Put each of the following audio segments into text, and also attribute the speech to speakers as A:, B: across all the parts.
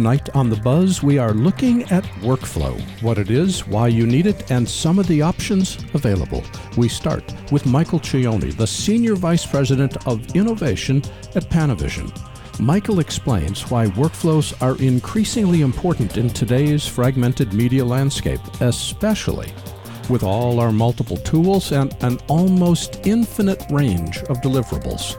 A: Tonight on The Buzz, we are looking at workflow, what it is, why you need it, and some of the options available. We start with Michael Cioni, the Senior Vice President of Innovation at Panavision. Michael explains why workflows are increasingly important in today's fragmented media landscape, especially with all our multiple tools and an almost infinite range of deliverables.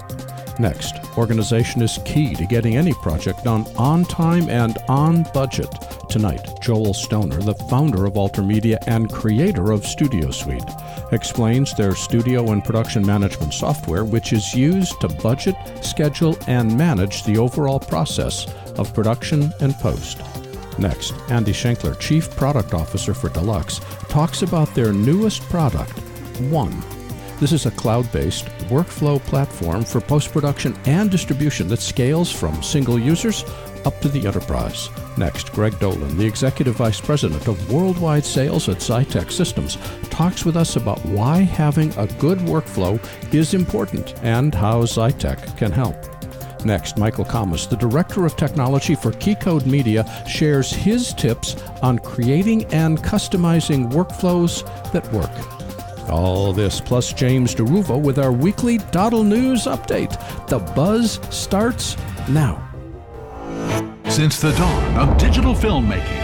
A: Next, organization is key to getting any project done on time and on budget. Tonight, Joel Stoner, the founder of AlterMedia and creator of Studio Suite, explains their studio and production management software, which is used to budget, schedule, and manage the overall process of production and post. Next, Andy Shenkler, Chief Product Officer for Deluxe, talks about their newest product, One. This is a cloud-based workflow platform for post-production and distribution that scales from single users up to the enterprise. Next, Greg Dolan, the Executive Vice President of Worldwide Sales at Xytech Systems, talks with us about why having a good workflow is important and how Xytech can help. Next, Michael Kammes, the Director of Technology for Keycode Media, shares his tips on creating and customizing workflows that work. All this plus James DeRuvo with our weekly Doddle News update. The Buzz starts now.
B: Since the dawn of digital filmmaking.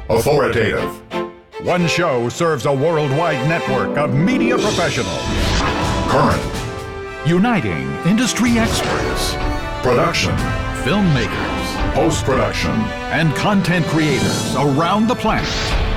C: Authoritative.
D: One show serves a worldwide network of media professionals.
C: Current.
B: Uniting industry experts.
C: Production.
B: Filmmakers.
C: Post-production.
B: And content creators around the planet.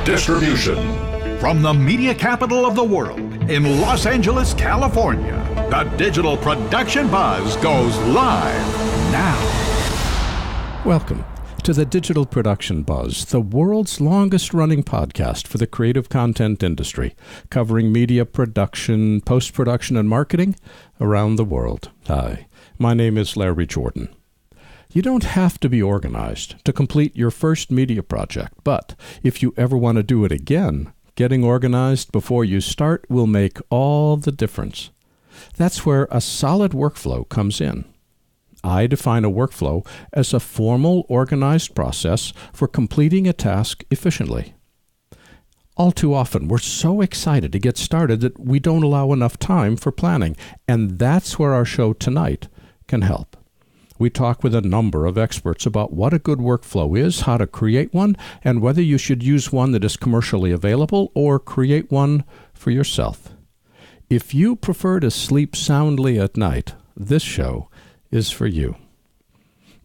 C: Distribution.
B: From the media capital of the world in Los Angeles, California, the Digital Production Buzz goes live now.
A: Welcome to the Digital Production Buzz, the world's longest-running podcast for the creative content industry, covering media production, post-production, and marketing around the world. Hi, my name is Larry Jordan. You don't have to be organized to complete your first media project, but if you ever want to do it again, getting organized before you start will make all the difference. That's where a solid workflow comes in. I define a workflow as a formal, organized process for completing a task efficiently. All too often, we're so excited to get started that we don't allow enough time for planning, and that's where our show tonight can help. We talk with a number of experts about what a good workflow is, how to create one, and whether you should use one that is commercially available or create one for yourself. If you prefer to sleep soundly at night, this show is for you.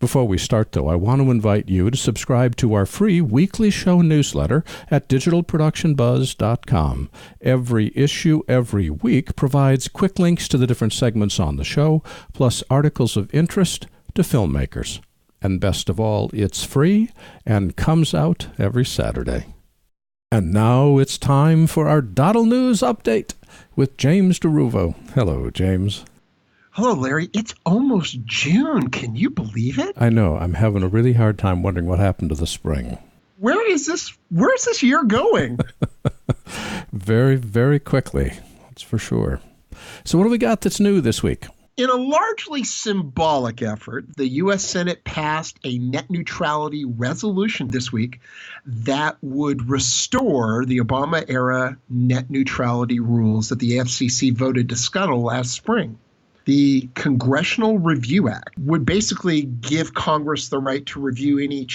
A: Before we start, though, I want to invite you to subscribe to our free weekly show newsletter at digitalproductionbuzz.com. Every issue, every week, provides quick links to the different segments on the show, plus articles of interest to filmmakers. And best of all, it's free and comes out every Saturday. And now it's time for our Doddle News update with James DeRuvo. Hello, James.
E: Hello, Larry. It's almost June. Can you believe it?
A: I know. I'm having a really hard time wondering what happened to the spring.
E: Where's this year going?
A: Very, very quickly. That's for sure. So what do we got that's new this week?
E: In a largely symbolic effort, the U.S. Senate passed a net neutrality resolution this week that would restore the Obama-era net neutrality rules that the FCC voted to scuttle last spring. The Congressional Review Act would basically give Congress the right to review any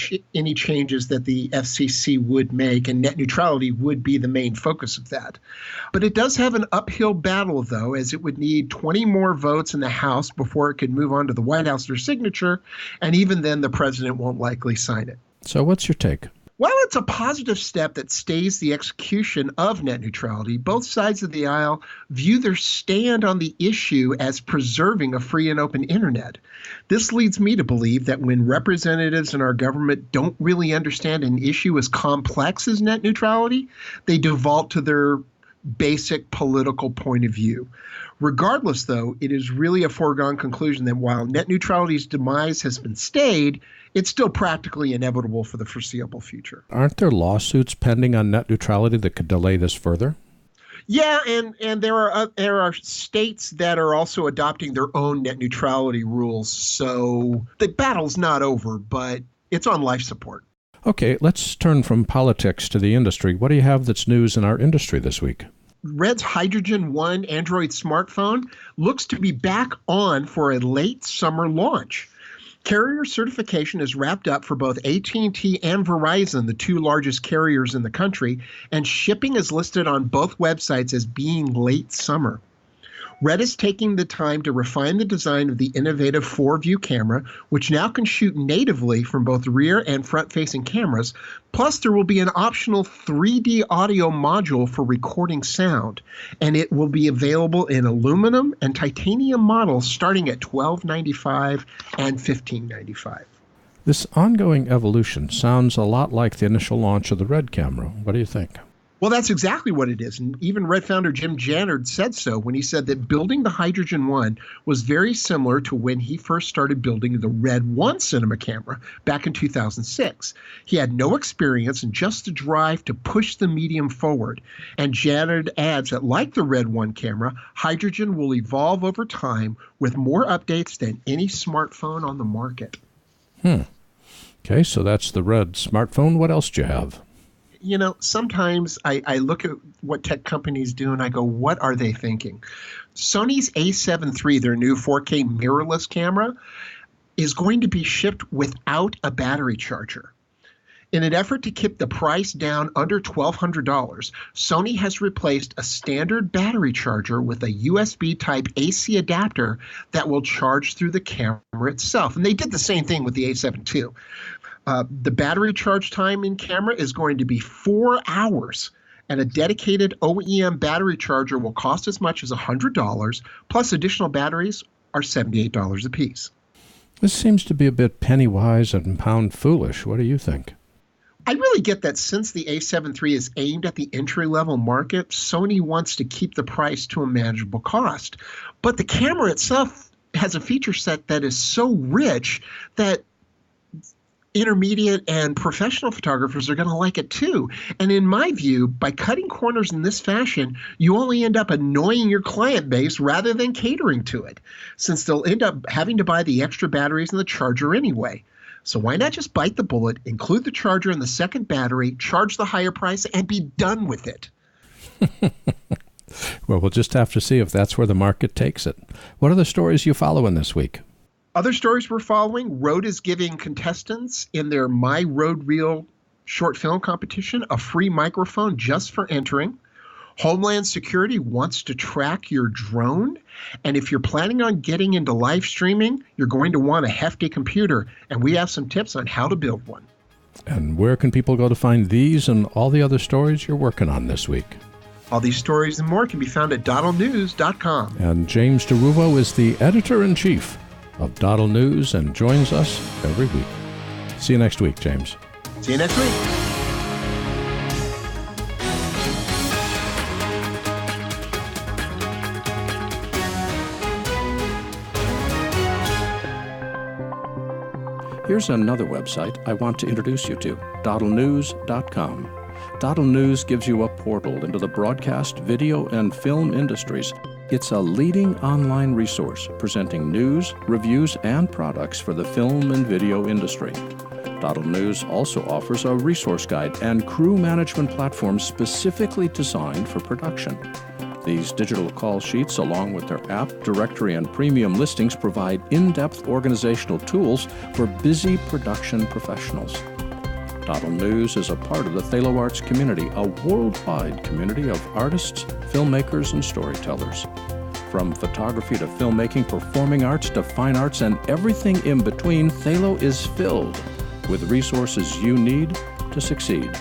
E: changes that the FCC would make, and net neutrality would be the main focus of that. But it does have an uphill battle, though, as it would need 20 more votes in the House before it could move on to the White House for signature, and even then the president won't likely sign it.
A: So what's your take?
E: While it's a positive step that stays the execution of net neutrality, both sides of the aisle view their stand on the issue as preserving a free and open internet. This leads me to believe that when representatives in our government don't really understand an issue as complex as net neutrality, they default to their basic political point of view. Regardless, though, it is really a foregone conclusion that while net neutrality's demise has been stayed, it's still practically inevitable for the foreseeable future.
A: Aren't there lawsuits pending on net neutrality that could delay this further?
E: Yeah, and there are states that are also adopting their own net neutrality rules. So the battle's not over, but it's on life support.
A: Okay, let's turn from politics to the industry. What do you have that's news in our industry this week?
E: Red's Hydrogen One Android smartphone looks to be back on for a late summer launch. Carrier certification is wrapped up for both AT&T and Verizon, the two largest carriers in the country, and shipping is listed on both websites as being late summer. Red is taking the time to refine the design of the innovative 4-view camera, which now can shoot natively from both rear and front-facing cameras. Plus, there will be an optional 3D audio module for recording sound, and it will be available in aluminum and titanium models starting at $12.95 and $15.95.
A: This ongoing evolution sounds a lot like the initial launch of the Red camera. What do you think?
E: Well, that's exactly what it is. And even Red founder Jim Jannard said so when he said that building the Hydrogen One was very similar to when he first started building the Red 1 cinema camera back in 2006. He had no experience and just the drive to push the medium forward. And Jannard adds that like the Red 1 camera, Hydrogen will evolve over time with more updates than any smartphone on the market.
A: Okay, so that's the Red smartphone. What else do you have?
E: You know, sometimes I look at what tech companies do and I go, what are they thinking? Sony's A7 III, their new 4K mirrorless camera, is going to be shipped without a battery charger. In an effort to keep the price down under $1,200, Sony has replaced a standard battery charger with a USB type AC adapter that will charge through the camera itself. And they did the same thing with the A7 II. The battery charge time in camera is going to be 4 hours, and a dedicated OEM battery charger will cost as much as $100, plus additional batteries are $78 a piece.
A: This seems to be a bit penny wise and pound foolish. What do you think?
E: I really get that since the A7 III is aimed at the entry-level market, Sony wants to keep the price to a manageable cost. But the camera itself has a feature set that is so rich that intermediate and professional photographers are going to like it too. And in my view, by cutting corners in this fashion, you only end up annoying your client base rather than catering to it, since they'll end up having to buy the extra batteries and the charger anyway. So why not just bite the bullet, include the charger and the second battery, charge the higher price, and be done with it?
A: Well, we'll just have to see if that's where the market takes it. What are the stories you follow in this week?
E: Other stories we're following, Rode is giving contestants in their My Rode Reel short film competition a free microphone just for entering. Homeland Security wants to track your drone. And if you're planning on getting into live streaming, you're going to want a hefty computer. And we have some tips on how to build one.
A: And where can people go to find these and all the other stories you're working on this week?
E: All these stories and more can be found at DottleNews.com.
A: And James DeRuvo is the editor-in-chief of Dottle News and joins us every week. See you next week, James.
E: See you next week.
A: Here's another website I want to introduce you to, DottleNews.com. Dottle News gives you a portal into the broadcast, video, and film industries. It's a leading online resource presenting news, reviews, and products for the film and video industry. Dottle News also offers a resource guide and crew management platform specifically designed for production. These digital call sheets, along with their app, directory, and premium listings, provide in-depth organizational tools for busy production professionals. Dottle News is a part of the Thalo Arts community, a worldwide community of artists, filmmakers, and storytellers. From photography to filmmaking, performing arts to fine arts, and everything in between, Thalo is filled with resources you need to succeed.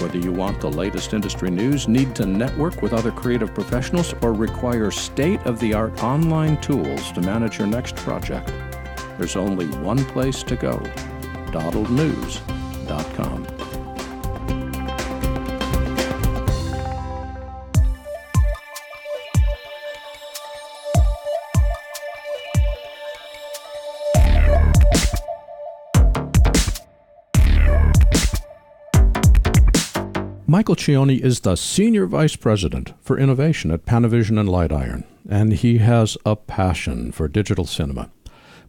A: Whether you want the latest industry news, need to network with other creative professionals, or require state-of-the-art online tools to manage your next project, there's only one place to go, DottleNews.com. Michael Cioni is the Senior Vice President for Innovation at Panavision and Light Iron, and he has a passion for digital cinema.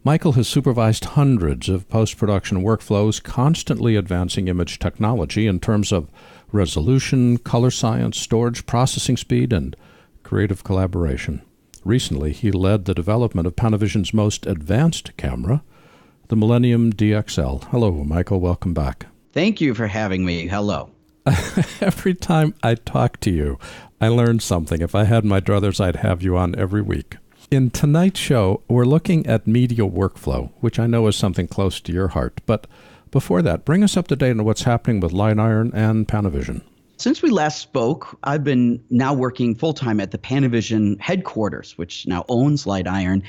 A: Michael has supervised hundreds of post-production workflows, constantly advancing image technology in terms of resolution, color science, storage, processing speed, and creative collaboration. Recently, he led the development of Panavision's most advanced camera, the Millennium DXL. Hello, Michael. Welcome back.
F: Thank you for having me. Hello.
A: Every time I talk to you, I learn something. If I had my druthers, I'd have you on every week. In tonight's show, we're looking at media workflow, which I know is something close to your heart. But before that, bring us up to date on what's happening with Lightiron and Panavision.
F: Since we last spoke, I've been now working full-time at the Panavision headquarters, which now owns Lightiron.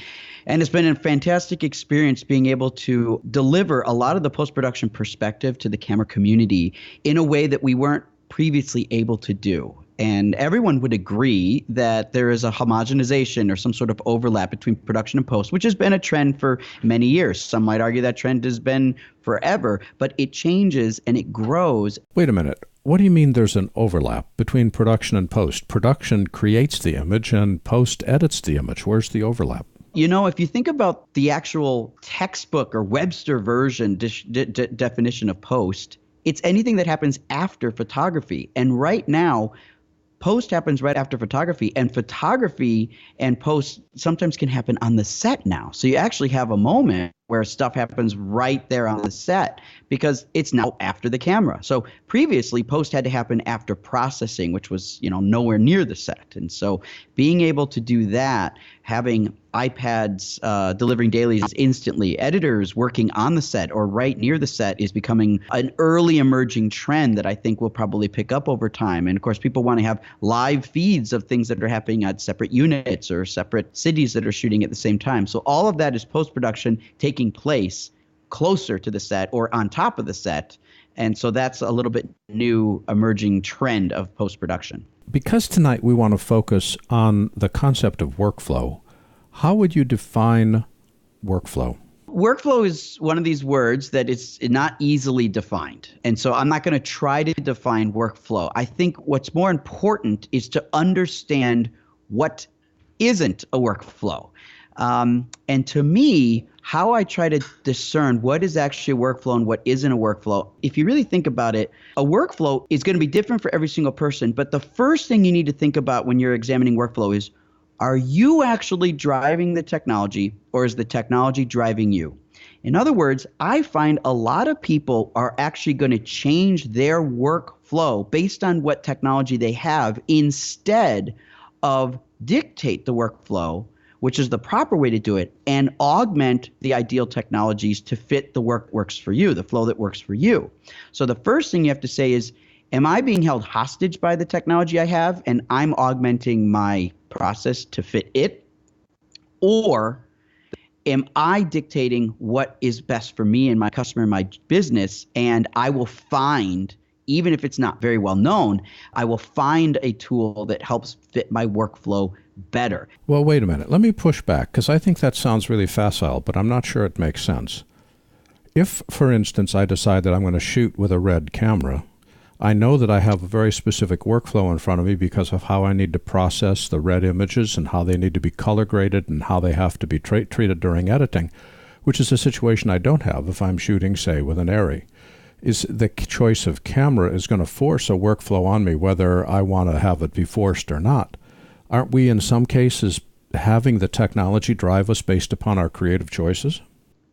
F: And it's been a fantastic experience being able to deliver a lot of the post-production perspective to the camera community in a way that we weren't previously able to do. And everyone would agree that there is a homogenization or some sort of overlap between production and post, which has been a trend for many years. Some might argue that trend has been forever, but it changes and it grows.
A: Wait a minute. What do you mean there's an overlap between production and post? Production creates the image and post edits the image. Where's the overlap?
F: You know, if you think about the actual textbook or Webster version definition of post, it's anything that happens after photography. And right now, post happens right after photography, and photography and post sometimes can happen on the set now. So you actually have a moment where stuff happens right there on the set because it's now after the camera. So previously, post had to happen after processing, which was, nowhere near the set. And so being able to do that, having iPads delivering dailies instantly, editors working on the set or right near the set is becoming an early emerging trend that I think will probably pick up over time. And of course, people want to have live feeds of things that are happening at separate units or separate cities that are shooting at the same time. So all of that is post-production taking place closer to the set or on top of the set. And so that's a little bit new emerging trend of post-production.
A: Because tonight we want to focus on the concept of workflow, how would you define workflow?
F: Workflow is one of these words that is not easily defined. And so I'm not going to try to define workflow. I think what's more important is to understand what isn't a workflow. And to me, how I try to discern what is actually a workflow and what isn't a workflow, if you really think about it, a workflow is going to be different for every single person. But the first thing you need to think about when you're examining workflow is, are you actually driving the technology or is the technology driving you? In other words, I find a lot of people are actually going to change their workflow based on what technology they have instead of dictate the workflow, which is the proper way to do it, and augment the ideal technologies to fit the work works for you, the flow that works for you. So the first thing you have to say is, am I being held hostage by the technology I have and I'm augmenting my process to fit it? Or am I dictating what is best for me and my customer and my business, and I will find, even if it's not very well known, I will find a tool that helps fit my workflow better.
A: Well, wait a minute. Let me push back, because I think that sounds really facile, but I'm not sure it makes sense. If, for instance, I decide that I'm going to shoot with a red camera, I know that I have a very specific workflow in front of me because of how I need to process the red images and how they need to be color graded and how they have to be treated during editing, which is a situation I don't have if I'm shooting, say, with an ARRI. Is the choice of camera is going to force a workflow on me whether I want to have it be forced or not. Aren't we in some cases having the technology drive us based upon our creative choices?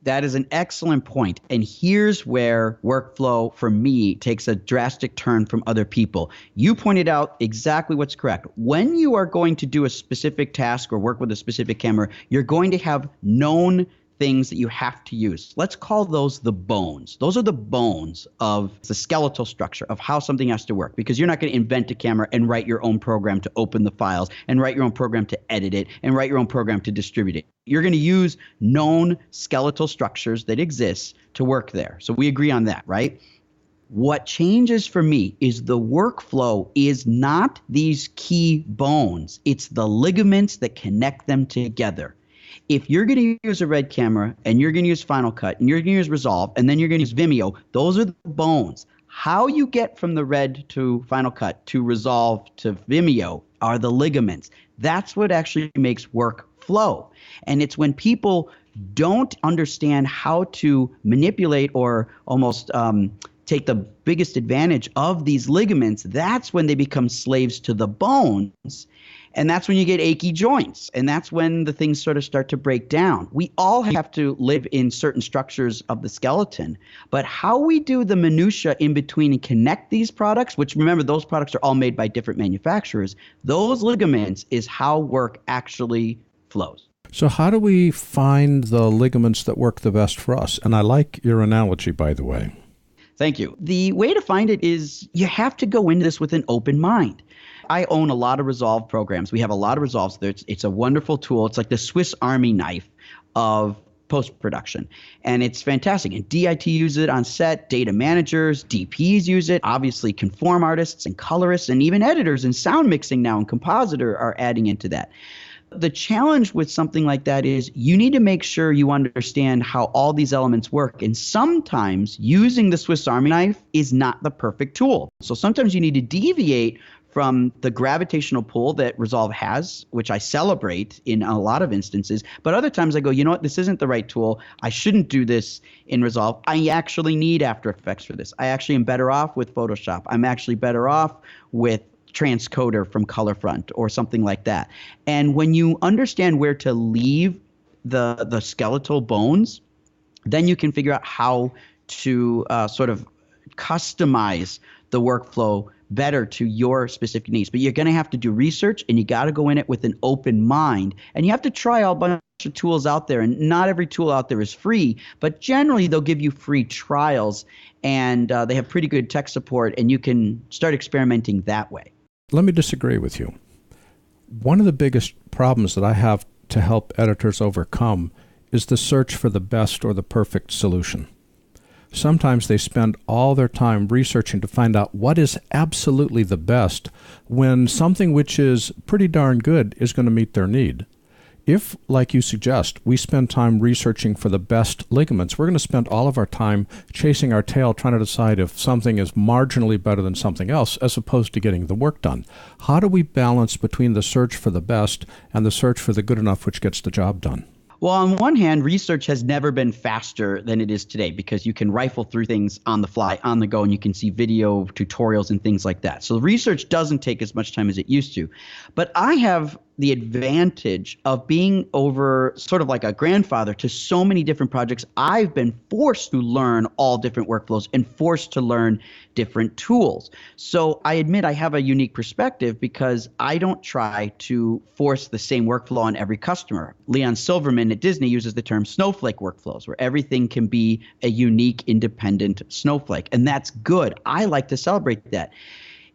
F: That is an excellent point. And here's where workflow for me takes a drastic turn from other people. You pointed out exactly what's correct. When you are going to do a specific task or work with a specific camera, you're going to have known things that you have to use. Let's call those the bones. Those are the bones of the skeletal structure of how something has to work, because you're not going to invent a camera and write your own program to open the files and write your own program to edit it and write your own program to distribute it. You're going to use known skeletal structures that exist to work there. So we agree on that, right? What changes for me is the workflow is not these key bones. It's the ligaments that connect them together. If you're going to use a Red camera and you're going to use Final Cut and you're going to use Resolve and then you're going to use Vimeo, those are the bones. How you get from the Red to Final Cut to Resolve to Vimeo are the ligaments. That's what actually makes work flow. And it's when people don't understand how to manipulate or almost take the biggest advantage of these ligaments, that's when they become slaves to the bones. And that's when you get achy joints. And that's when the things sort of start to break down. We all have to live in certain structures of the skeleton. But how we do the minutia in between and connect these products, which remember, those products are all made by different manufacturers, those ligaments is how work actually flows.
A: So how do we find the ligaments that work the best for us? And I like your analogy, by the way.
F: Thank you. The way to find it is you have to go into this with an open mind. I own a lot of Resolve programs. We have a lot of Resolves there. It's a wonderful tool. It's like the Swiss Army knife of post-production. And it's fantastic. And DIT uses it on set, data managers, DPs use it, obviously conform artists and colorists, and even editors and sound mixing now and compositor are adding into that. The challenge with something like that is you need to make sure you understand how all these elements work. And sometimes using the Swiss Army knife is not the perfect tool. So sometimes you need to deviate from the gravitational pull that Resolve has, which I celebrate in a lot of instances. But other times I go, you know what, this isn't the right tool. I shouldn't do this in Resolve. I actually need After Effects for this. I actually am better off with Photoshop. I'm actually better off with Transcoder from Colorfront or something like that. And when you understand where to leave the skeletal bones, then you can figure out how to sort of customize the workflow better to your specific needs. But you're going to have to do research, and you got to go in it with an open mind. And you have to try a bunch of tools out there. And not every tool out there is free, but generally they'll give you free trials, and they have pretty good tech support, and you can start experimenting that way.
A: Let me disagree with you. One of the biggest problems that I have to help editors overcome is the search for the best or the perfect solution. Sometimes they spend all their time researching to find out what is absolutely the best when something which is pretty darn good is going to meet their need. If, like you suggest, we spend time researching for the best ligaments, we're going to spend all of our time chasing our tail trying to decide if something is marginally better than something else as opposed to getting the work done. How do we balance between the search for the best and the search for the good enough which gets the job done?
F: Well, on one hand, research has never been faster than it is today because you can rifle through things on the fly, on the go, and you can see video tutorials and things like that. So research doesn't take as much time as it used to. But I have the advantage of being over sort of like a grandfather to so many different projects. I've been forced to learn all different workflows and forced to learn different tools. So I admit I have a unique perspective because I don't try to force the same workflow on every customer. Leon Silverman at Disney uses the term snowflake workflows, where everything can be a unique, independent snowflake. And that's good. I like to celebrate that.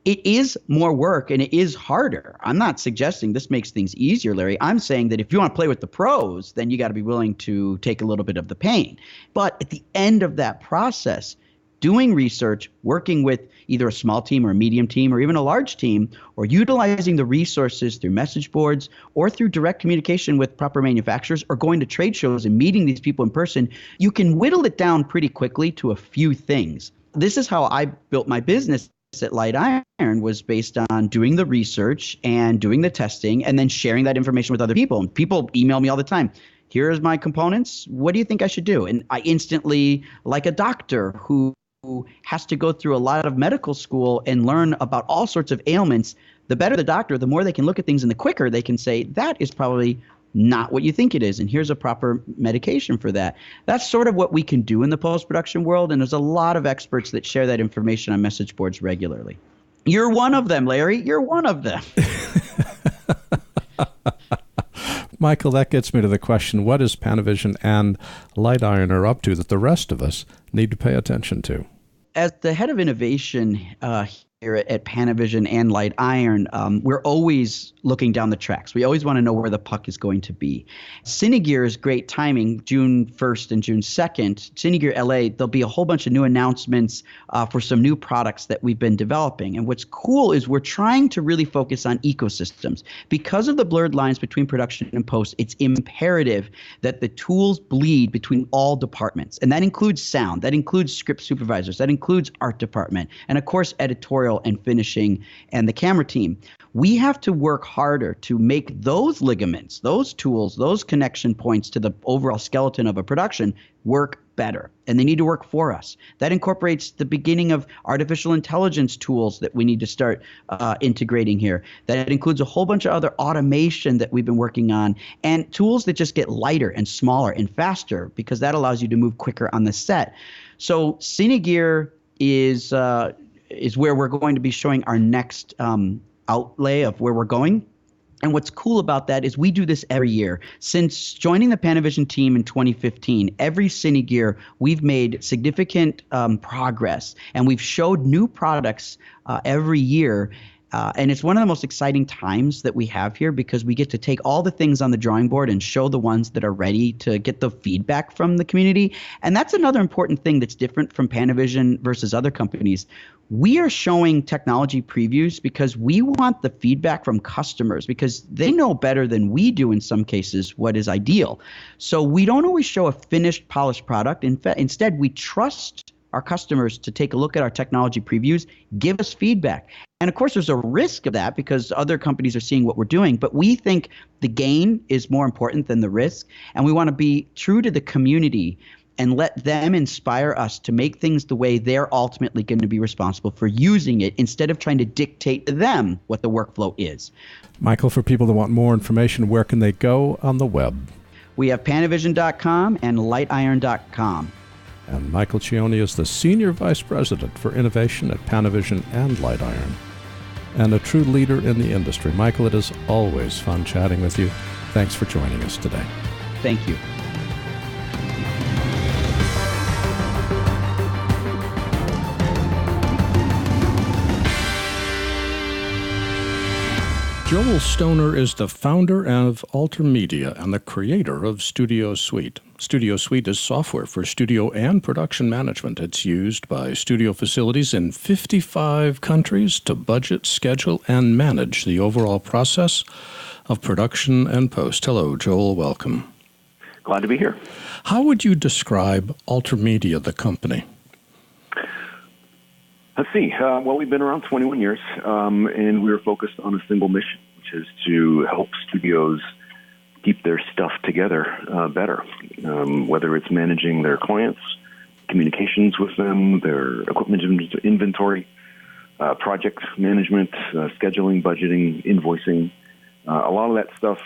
F: It is more work and it is harder. I'm not suggesting this makes things easier, Larry. I'm saying that if you want to play with the pros, then you got to be willing to take a little bit of the pain. But at the end of that process, doing research, working with either a small team or a medium team or even a large team, or utilizing the resources through message boards or through direct communication with proper manufacturers or going to trade shows and meeting these people in person, you can whittle it down pretty quickly to a few things. This is how I built my business at Light Iron, was based on doing the research and doing the testing and then sharing that information with other people. And people email me all the time. Here's my components. What do you think I should do? And I instantly, like a doctor who has to go through a lot of medical school and learn about all sorts of ailments, the better the doctor, the more they can look at things and the quicker they can say, that is probably not what you think it is, and here's a proper medication for that. That's sort of what we can do in the post-production world, and there's a lot of experts that share that information on message boards regularly. You're one of them, Larry. You're one of them.
A: Michael, that gets me to the question, what is Panavision and Light Iron are up to that the rest of us need to pay attention to?
F: As the head of innovation here at Panavision and Light Iron, we're always looking down the tracks. We always want to know where the puck is going to be. Cinegear is great timing, June 1st and June 2nd. Cinegear LA, there'll be a whole bunch of new announcements for some new products that we've been developing. And what's cool is we're trying to really focus on ecosystems. Because of the blurred lines between production and post, it's imperative that the tools bleed between all departments. And that includes sound, that includes script supervisors, that includes art department, and of course editorial editorial and finishing and the camera team. We have to work harder to make those ligaments, those tools, those connection points to the overall skeleton of a production work better. And they need to work for us. That incorporates the beginning of artificial intelligence tools that we need to start integrating here. That includes a whole bunch of other automation that we've been working on, and tools that just get lighter and smaller and faster, because that allows you to move quicker on the set. So Cinegear is where we're going to be showing our next outlay of where we're going. And what's cool about that is we do this every year. Since joining the Panavision team in 2015, every Cinegear, we've made significant progress, and we've showed new products every year. And it's one of the most exciting times that we have here, because we get to take all the things on the drawing board and show the ones that are ready to get the feedback from the community. And that's another important thing that's different from Panavision versus other companies. We are showing technology previews because we want the feedback from customers, because they know better than we do in some cases what is ideal. So we don't always show a finished, polished product. Instead, we trust our customers to take a look at our technology previews, give us feedback. And of course, there's a risk of that because other companies are seeing what we're doing, but we think the gain is more important than the risk. And we want to be true to the community and let them inspire us to make things the way they're ultimately going to be responsible for using it, instead of trying to dictate to them what the workflow is.
A: Michael, for people that want more information, where can they go on the web?
F: We have Panavision.com and Lightiron.com.
A: And Michael Cioni is the Senior Vice President for Innovation at Panavision and Lightiron, and a true leader in the industry. Michael, it is always fun chatting with you. Thanks for joining us today.
F: Thank you.
A: Joel Stoner is the founder of AlterMedia and the creator of Studio Suite. Studio Suite is software for studio and production management. It's used by studio facilities in 55 countries to budget, schedule, and manage the overall process of production and post. Hello, Joel. Welcome.
G: Glad to be here.
A: How would you describe AlterMedia, the company?
G: Let's see. Well, we've been around 21 years, and we're focused on a single mission, which is to help studios keep their stuff together better, whether it's managing their clients, communications with them, their equipment inventory, project management, scheduling, budgeting, invoicing. A lot of that stuff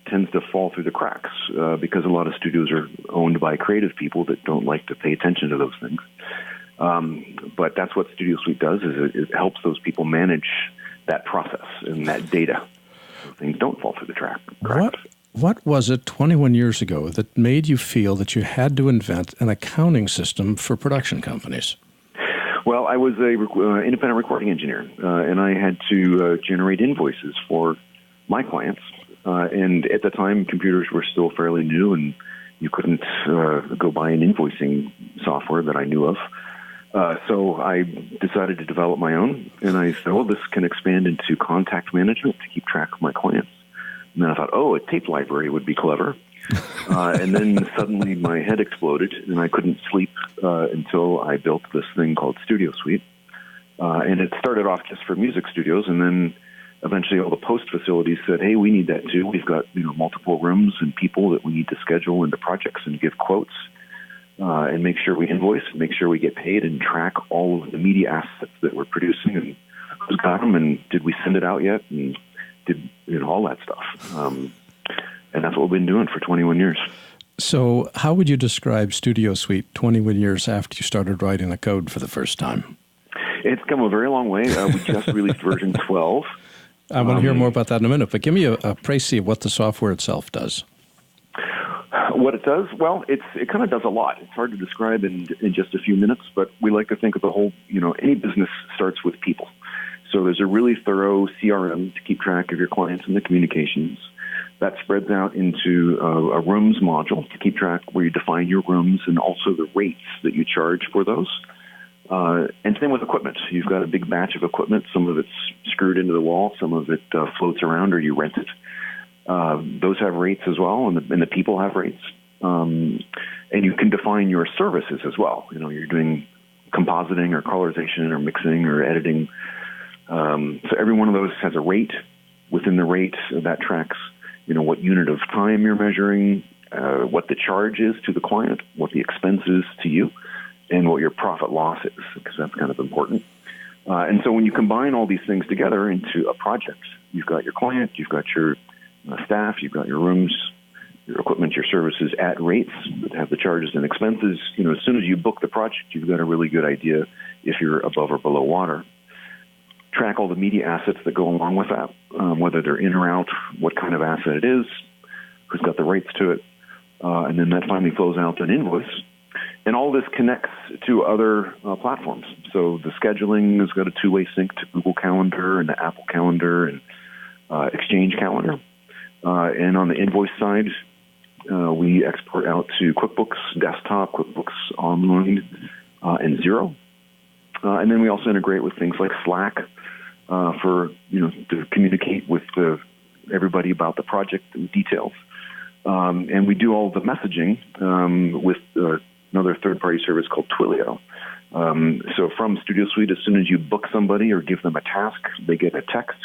G: tends to fall through the cracks because a lot of studios are owned by creative people that don't like to pay attention to those things. But that's what Studio Suite does, is it helps those people manage that process and that data, so things don't fall through the cracks.
A: What was it 21 years ago that made you feel that you had to invent an accounting system for production companies?
G: Well, I was an independent recording engineer, and I had to generate invoices for my clients. And at the time, computers were still fairly new, and you couldn't go buy an invoicing software that I knew of. So I decided to develop my own, and I said, well, this can expand into contact management to keep track of my clients. And then I thought, a tape library would be clever. And then suddenly my head exploded, and I couldn't sleep until I built this thing called Studio Suite. And it started off just for music studios, and then eventually all the post facilities said, hey, we need that too. We've got multiple rooms and people that we need to schedule into projects and give quotes. And make sure we invoice, make sure we get paid, and track all of the media assets that we're producing, and who's got them, and did we send it out yet, and did all that stuff. And that's what we've been doing for 21 years.
A: So how would you describe Studio Suite 21 years after you started writing the code for the first time?
G: It's come a very long way. We just released version 12.
A: I want to hear more about that in a minute, but give me a précis of what the software itself does.
G: What it does? Well, it kind of does a lot. It's hard to describe in just a few minutes, but we like to think of the whole, any business starts with people. So there's a really thorough CRM to keep track of your clients and the communications. That spreads out into a rooms module to keep track where you define your rooms and also the rates that you charge for those. And same with equipment. You've got a big batch of equipment. Some of it's screwed into the wall. Some of it floats around or you rent it. Those have rates as well, and the people have rates. And you can define your services as well. You're doing compositing or colorization or mixing or editing So every one of those has a rate. Within the rate, that tracks, what unit of time you're measuring, what the charge is to the client, what the expense is to you, and what your profit loss is, because that's kind of important. And so when you combine all these things together into a project, you've got your client, you've got your staff, you've got your rooms, your equipment, your services at rates that have the charges and expenses. As soon as you book the project, you've got a really good idea if you're above or below water. Track all the media assets that go along with that, whether they're in or out, what kind of asset it is, who's got the rights to it, and then that finally flows out to an invoice. And all this connects to other platforms. So the scheduling has got a two-way sync to Google Calendar and the Apple Calendar and Exchange Calendar. And on the invoice side, we export out to QuickBooks Desktop, QuickBooks Online, and Xero. And then we also integrate with things like Slack for, to communicate with everybody about the project and details. And we do all the messaging with another third-party service called Twilio. So from Studio Suite, as soon as you book somebody or give them a task, they get a text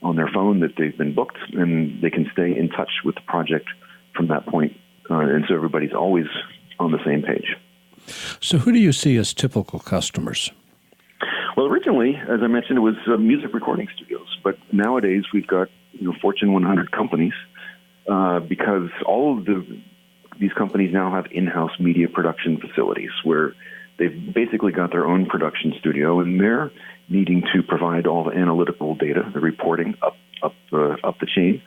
G: on their phone that they've been booked, and they can stay in touch with the project from that point. And so everybody's always on the same page.
A: So who do you see as typical customers?
G: Well, originally, as I mentioned, it was music recording studios. But nowadays, we've got Fortune 100 companies because all of these companies now have in-house media production facilities where they've basically got their own production studio, and they're needing to provide all the analytical data, the reporting up the chain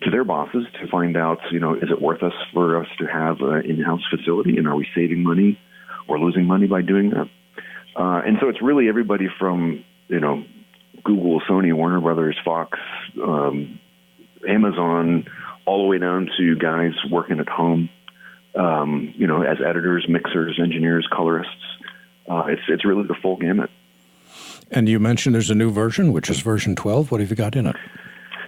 G: to their bosses to find out, is it worth us for us to have an in-house facility, and are we saving money or losing money by doing that? And so it's really everybody from, Google, Sony, Warner Brothers, Fox, Amazon, all the way down to guys working at home, as editors, mixers, engineers, colorists. It's really the full gamut.
A: And you mentioned there's a new version, which is version 12. What have you got in it?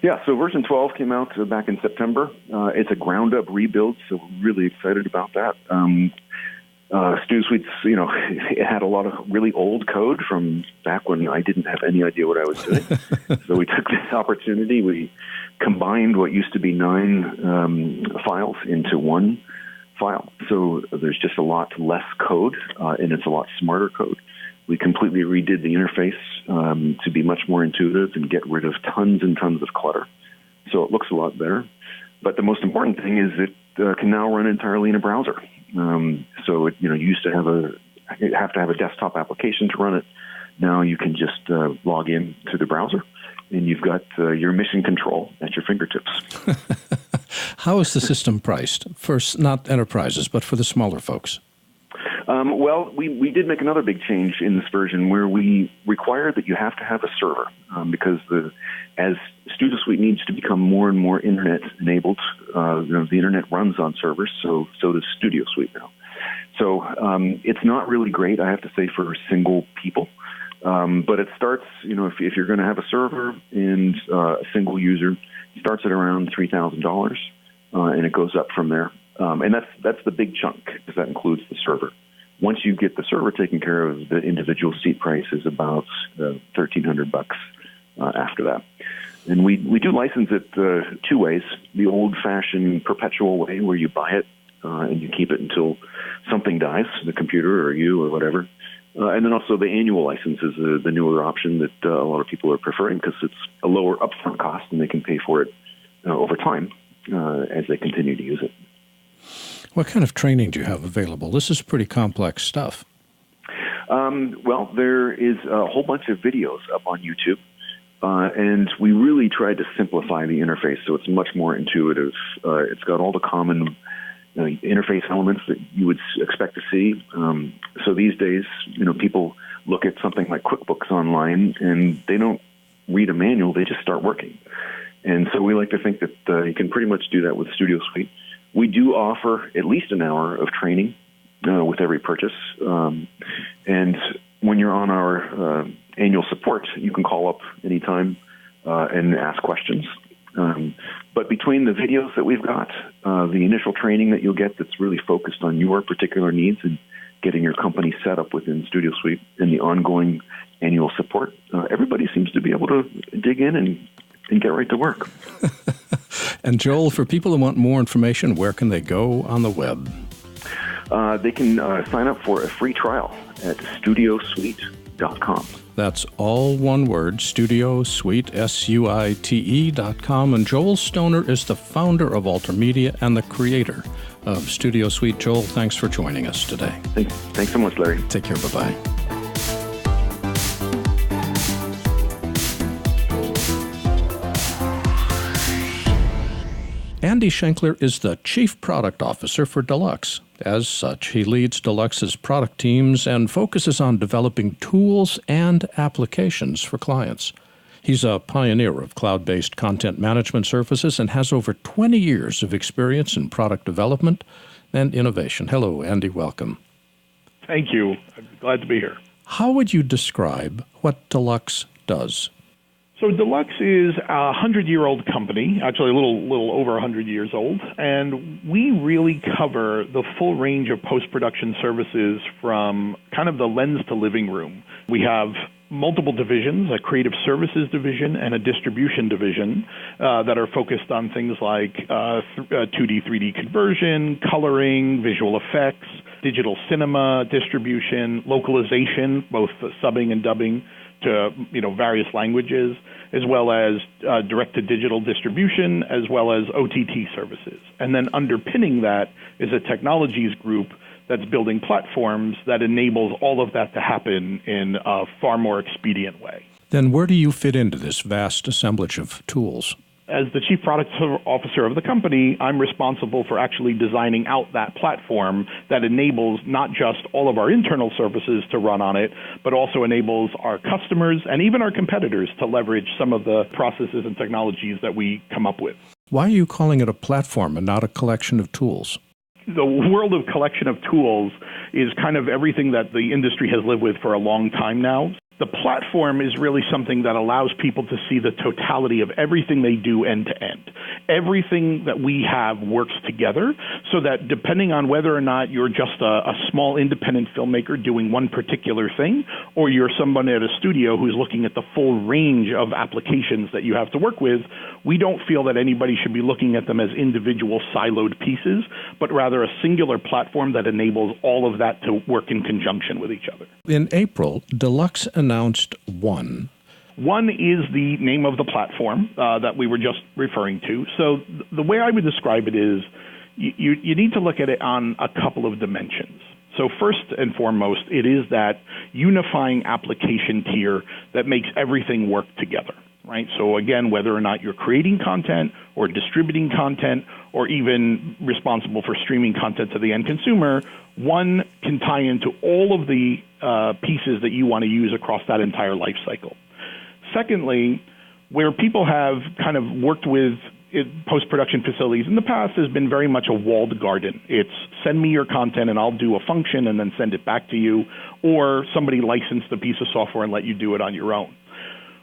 G: Yeah, so version 12 came out back in September. It's a ground-up rebuild, so we're really excited about that. Studio Suite's, it had a lot of really old code from back when I didn't have any idea what I was doing. So we took this opportunity. We combined what used to be 9 files into one file. So there's just a lot less code, and it's a lot smarter code. We completely redid the interface to be much more intuitive and get rid of tons and tons of clutter. So it looks a lot better. But the most important thing is it can now run entirely in a browser. So it, you used to have to have a desktop application to run it. Now you can just log in to the browser, and you've got your mission control at your fingertips.
A: How is the system priced? For not enterprises, but for the smaller folks?
G: Well, we did make another big change in this version where we require that you have to have a server because as Studio Suite needs to become more and more internet-enabled, the internet runs on servers, so does Studio Suite now. So it's not really great, I have to say, for single people. But it starts, if you're going to have a server and a single user, it starts at around $3,000, and it goes up from there. And that's the big chunk, because that includes the server. Once you get the server taken care of, the individual seat price is about $1,300 after that. And we do license it 2 ways: the old-fashioned perpetual way, where you buy it and you keep it until something dies, the computer or you or whatever. And then also the annual license is the newer option that a lot of people are preferring because it's a lower upfront cost and they can pay for it over time as they continue to use it.
A: What kind of training do you have available? This is pretty complex stuff.
G: Well, there is a whole bunch of videos up on YouTube, and we really tried to simplify the interface so it's much more intuitive. It's got all the common interface elements that you would expect to see. So these days, people look at something like QuickBooks Online, and they don't read a manual, they just start working. And so we like to think that you can pretty much do that with Studio Suite. We do offer at least an hour of training with every purchase. And when you're on our annual support, you can call up anytime and ask questions. But between the videos that we've got, the initial training that you'll get that's really focused on your particular needs and getting your company set up within Studio Suite, and the ongoing annual support, everybody seems to be able to dig in and get right to work.
A: And Joel, for people who want more information, where can they go on the web?
G: They can sign up for a free trial at studiosuite.com.
A: That's all one word, StudioSuite, SUITE.com. And Joel Stoner is the founder of AlterMedia and the creator of Studio Suite. Joel, thanks for joining us today.
G: Thanks so much, Larry.
A: Take care. Bye-bye. Andy Shenkler is the Chief Product Officer for Deluxe. As such, he leads Deluxe's product teams and focuses on developing tools and applications for clients. He's a pioneer of cloud-based content management services and has over 20 years of experience in product development and innovation. Hello, Andy. Welcome.
H: Thank you. I'm glad to be here.
A: How would you describe what Deluxe does?
H: So Deluxe is a 100-year-old company, actually a little over 100 years old, and we really cover the full range of post-production services from kind of the lens to living room. We have multiple divisions, a creative services division and a distribution division that are focused on things like 2D, 3D conversion, coloring, visual effects, digital cinema distribution, localization, both subbing and dubbing to various languages, as well as direct-to-digital distribution, as well as OTT services. And then underpinning that is a technologies group that's building platforms that enables all of that to happen in a far more expedient way.
A: Then where do you fit into this vast assemblage of tools?
H: As the Chief Product Officer of the company, I'm responsible for actually designing out that platform that enables not just all of our internal services to run on it, but also enables our customers and even our competitors to leverage some of the processes and technologies that we come up with.
A: Why are you calling it a platform and not a collection of tools?
H: The world of collection of tools is kind of everything that the industry has lived with for a long time now. The platform is really something that allows people to see the totality of everything they do end to end. Everything that we have works together so that depending on whether or not you're just a small independent filmmaker doing one particular thing, or you're someone at a studio who's looking at the full range of applications that you have to work with, we don't feel that anybody should be looking at them as individual siloed pieces, but rather a singular platform that enables all of that to work in conjunction with each other.
A: In April, Deluxe announced One.
H: One is the name of the platform that we were just referring to. So the way I would describe it is you need to look at it on a couple of dimensions. So first and foremost, it is that unifying application tier that makes everything work together, right? So again, whether or not you're creating content or distributing content or even responsible for streaming content to the end consumer, One can tie into all of the pieces that you want to use across that entire life cycle. Secondly, where people have kind of worked with post-production facilities in the past has been very much a walled garden. It's send me your content and I'll do a function and then send it back to you, or somebody licensed a piece of software and let you do it on your own.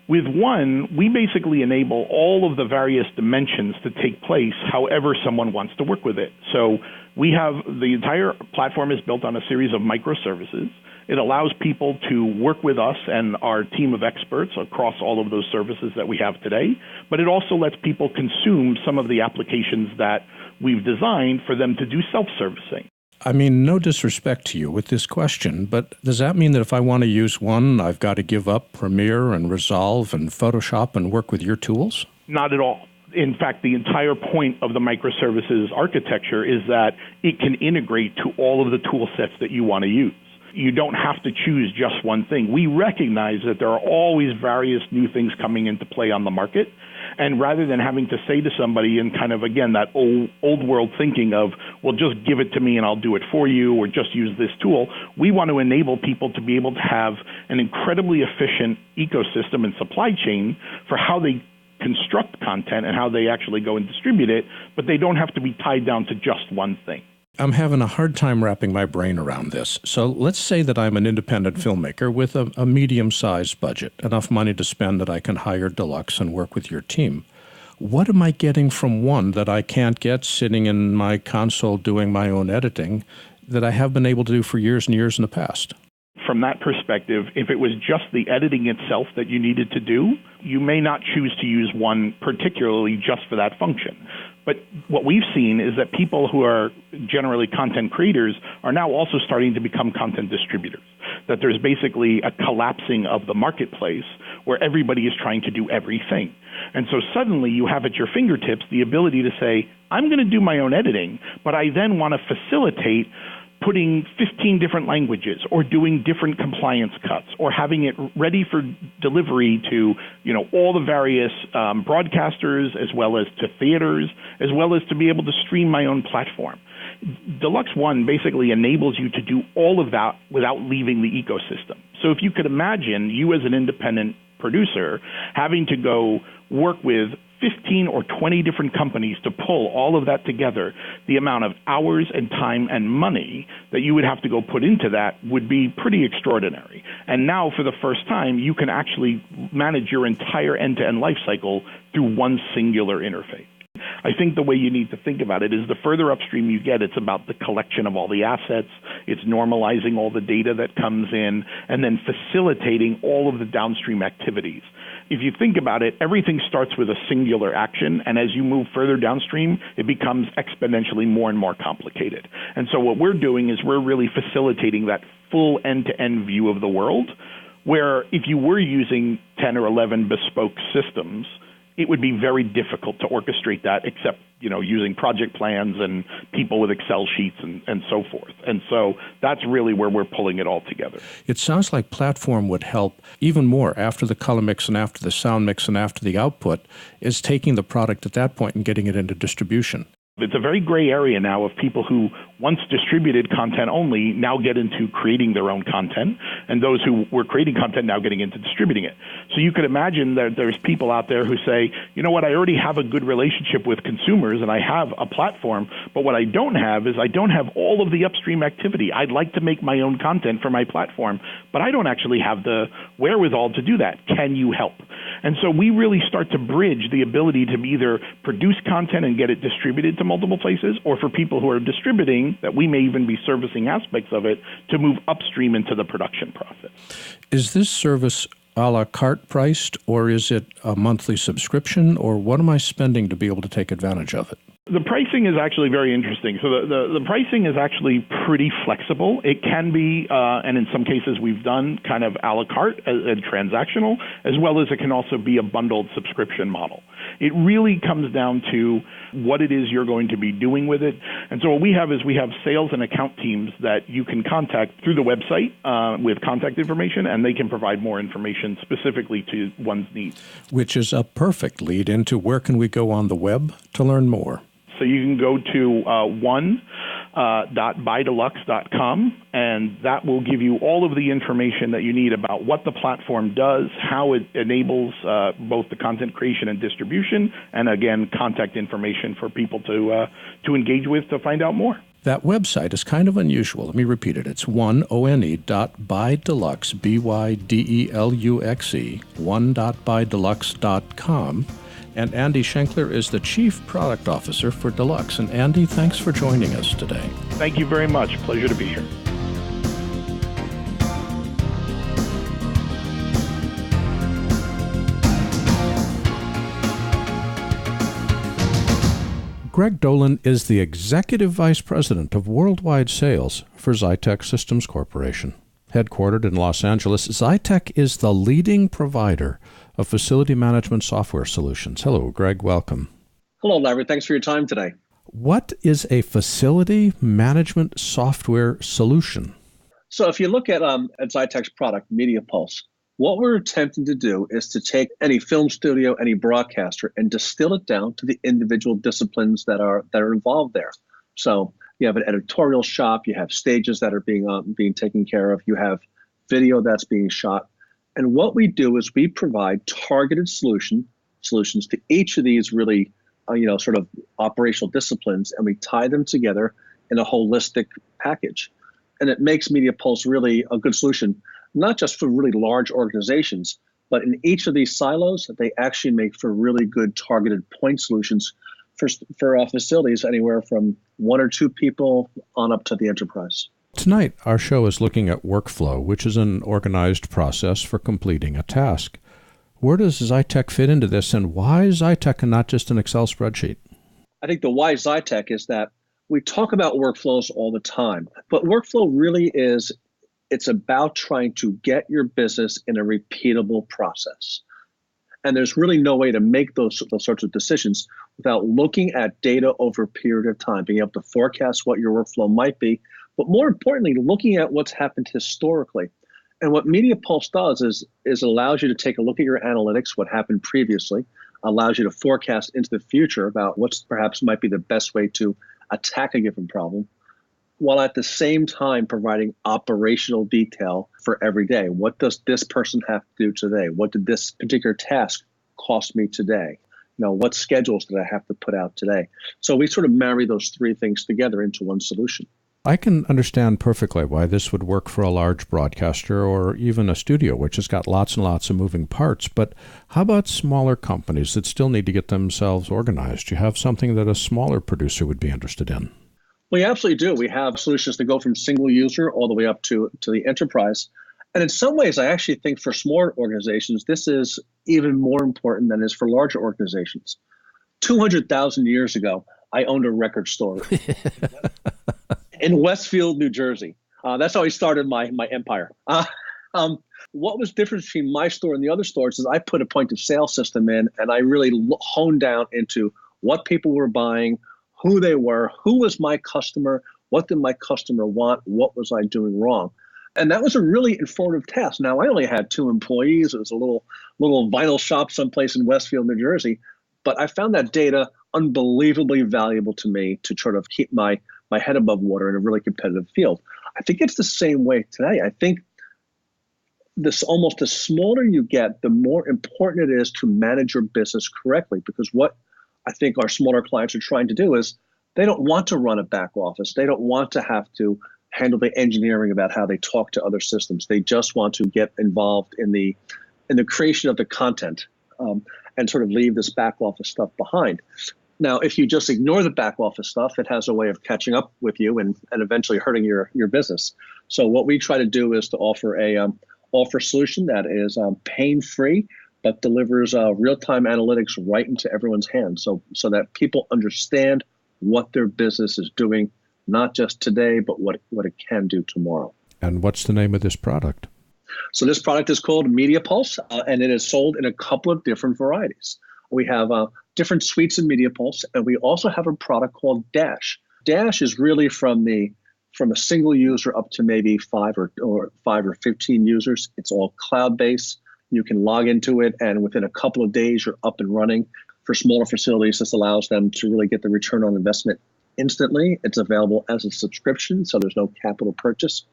H: With One, we basically enable all of the various dimensions to take place however someone wants to work with it. So we have the entire platform is built on a series of microservices. It allows people to work with us and our team of experts across all of those services that we have today, but it also lets people consume some of the applications that we've designed for them to do self-servicing.
A: I mean, no disrespect to you with this question, but does that mean that if I want to use One, I've got to give up Premiere and Resolve and Photoshop and work with your tools?
H: Not at all. In fact, the entire point of the microservices architecture is that it can integrate to all of the tool sets that you want to use. You don't have to choose just one thing. We recognize that there are always various new things coming into play on the market. And rather than having to say to somebody in kind of, again, that old world thinking of, well, just give it to me and I'll do it for you, or just use this tool, we want to enable people to be able to have an incredibly efficient ecosystem and supply chain for how they construct content and how they actually go and distribute it, but they don't have to be tied down to just one thing.
A: I'm having a hard time wrapping my brain around this. So let's say that I'm an independent filmmaker with a medium-sized budget, enough money to spend that I can hire Deluxe and work with your team. What am I getting from One that I can't get sitting in my console doing my own editing that I have been able to do for years and years in the past?
H: from that perspective, if it was just the editing itself that you needed to do, you may not choose to use one particularly just for that function. But what we've seen is that people who are generally content creators are now also starting to become content distributors, that there's basically a collapsing of the marketplace where everybody is trying to do everything. And so suddenly you have at your fingertips the ability to say, I'm going to do my own editing, but I then want to facilitate putting 15 different languages or doing different compliance cuts or having it ready for delivery to, all the various broadcasters as well as to theaters, as well as to be able to stream my own platform. Deluxe One basically enables you to do all of that without leaving the ecosystem. So if you could imagine you as an independent producer having to go work with 15 or 20 different companies to pull all of that together, the amount of hours and time and money that you would have to go put into that would be pretty extraordinary. And now, for the first time, you can actually manage your entire end-to-end life cycle through one singular interface. I think the way you need to think about it is the further upstream you get, it's about the collection of all the assets, it's normalizing all the data that comes in, and then facilitating all of the downstream activities. If you think about it, everything starts with a singular action, and as you move further downstream, it becomes exponentially more and more complicated. And so what we're doing is we're really facilitating that full end-to-end view of the world, where if you were using 10 or 11 bespoke systems, it would be very difficult to orchestrate that except, using project plans and people with Excel sheets and so forth. And so that's really where we're pulling it all together.
A: It sounds like platform would help even more after the color mix and after the sound mix and after the output is taking the product at that point and getting it into distribution.
H: It's a very gray area now of people who once distributed content only now get into creating their own content, and those who were creating content now getting into distributing it. So you could imagine that there's people out there who say, you know what, I already have a good relationship with consumers and I have a platform, but what I don't have is I don't have all of the upstream activity. I'd like to make my own content for my platform, but I don't actually have the wherewithal to do that. Can you help? And so we really start to bridge the ability to either produce content and get it distributed to multiple places, or for people who are distributing, that we may even be servicing aspects of it, to move upstream into the production process.
A: Is this service a la carte priced, or is it a monthly subscription, or what am I spending to be able to take advantage of it?
H: The pricing is actually very interesting. So the pricing is actually pretty flexible. It can be, and in some cases we've done kind of a la carte and transactional, as well as it can also be a bundled subscription model. It really comes down to what it is you're going to be doing with it. And so what we have is we have sales and account teams that you can contact through the website with contact information, and they can provide more information specifically to one's needs. Which is a perfect lead into where can we go on the web to learn more. So you can go to one.buydeluxe.com, and that will give you all of the information that you need about what the platform does, how it enables both the content creation and distribution, and again, contact information for people to engage with to find out more. That website is kind of unusual. Let me repeat it. It's one.buydeluxe, BYDELUXE, one.buydeluxe.com. And Andy Shenkler is the Chief Product Officer for Deluxe. And Andy, thanks for joining us today. Thank you very much. Pleasure to be here. Greg Dolan is the Executive Vice President of Worldwide Sales for Xytech Systems Corporation. Headquartered in Los Angeles, Xytech is the leading provider of facility management software solutions. Hello, Greg. Welcome.
I: Hello, Larry. Thanks for your time today.
A: What is a facility management software solution?
I: So if you look at Xytech's product, Media Pulse, what we're attempting to do is to take any film studio, any broadcaster, and distill it down to the individual disciplines that are involved there. So you have an editorial shop, you have stages that are being taken care of, you have video that's being shot. And what we do is we provide targeted solutions to each of these really, sort of operational disciplines, and we tie them together in a holistic package. And it makes Media Pulse really a good solution, not just for really large organizations, but in each of these silos, they actually make for really good targeted point solutions for facilities anywhere from 1 or 2 people on up to the enterprise.
A: Tonight, our show is looking at workflow, which is an organized process for completing a task. Where does Xytech fit into this, and why Xytech and not just an Excel spreadsheet?
I: I think the why Xytech is that we talk about workflows all the time, but workflow really is, it's about trying to get your business in a repeatable process. And there's really no way to make those sorts of decisions without looking at data over a period of time, being able to forecast what your workflow might be, but more importantly, looking at what's happened historically. And what Media Pulse does is allows you to take a look at your analytics, what happened previously, allows you to forecast into the future about what's perhaps might be the best way to attack a given problem, while at the same time providing operational detail for every day. What does this person have to do today? What did this particular task cost me today? What schedules did I have to put out today? So we sort of marry those three things together into one solution.
A: I can understand perfectly why this would work for a large broadcaster or even a studio, which has got lots and lots of moving parts. But how about smaller companies that still need to get themselves organized? Do you have something that a smaller producer would be interested in?
I: We absolutely do. We have solutions that go from single user all the way up to the enterprise. And in some ways, I actually think for smaller organizations, this is even more important than it is for larger organizations. 200,000 years ago, I owned a record store in Westfield, New Jersey. That's how I started my empire. What was different between my store and the other stores is I put a point of sale system in, and I really honed down into what people were buying, who they were, who was my customer, what did my customer want, what was I doing wrong. And that was a really informative task. Now, I only had 2 employees. It was a little vinyl shop someplace in Westfield, New Jersey. But I found that data unbelievably valuable to me to sort of keep my head above water in a really competitive field. I think it's the same way today. I think this almost the smaller you get, the more important it is to manage your business correctly, because what I think our smaller clients are trying to do is they don't want to run a back office. They don't want to have to handle the engineering about how they talk to other systems. They just want to get involved in the creation of the content and sort of leave this back office stuff behind. Now, if you just ignore the back office stuff, it has a way of catching up with you and eventually hurting your business. So what we try to do is to offer a solution that is pain-free, but delivers real-time analytics right into everyone's hands, so that people understand what their business is doing, not just today, but what it can do tomorrow.
A: And what's the name of this product?
I: So this product is called Media Pulse, and it is sold in a couple of different varieties. We have different suites in Media Pulse, and we also have a product called Dash. Dash is really from a single user up to maybe 5 or 15 users. It's all cloud-based. You can log into it, and within a couple of days, you're up and running. For smaller facilities, this allows them to really get the return on investment instantly. It's available as a subscription, so there's no capital purchase,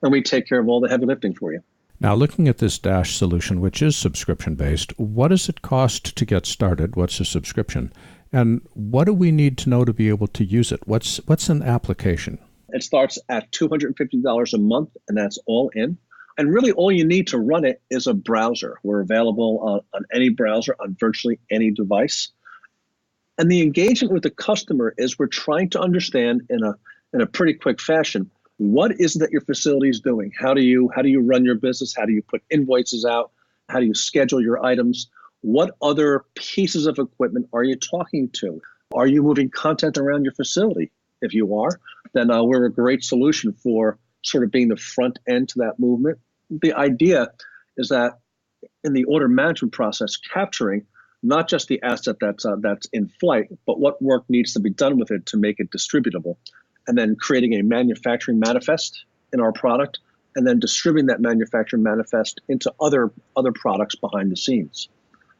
I: and we take care of all the heavy lifting for you.
A: Now, looking at this Dash solution, which is subscription-based, what does it cost to get started? What's a subscription? And what do we need to know to be able to use it? What's an application?
I: It starts at $250 a month, and that's all in. And really all you need to run it is a browser. We're available on any browser, on virtually any device. And the engagement with the customer is we're trying to understand in a pretty quick fashion, what is it that your facility is doing? How do you run your business? How do you put invoices out? How do you schedule your items? What other pieces of equipment are you talking to? Are you moving content around your facility? If you are, then we're a great solution for sort of being the front end to that movement. The idea is that in the order management process, capturing not just the asset that's in flight, but what work needs to be done with it to make it distributable, and then creating a manufacturing manifest in our product, and then distributing that manufacturing manifest into other products behind the scenes.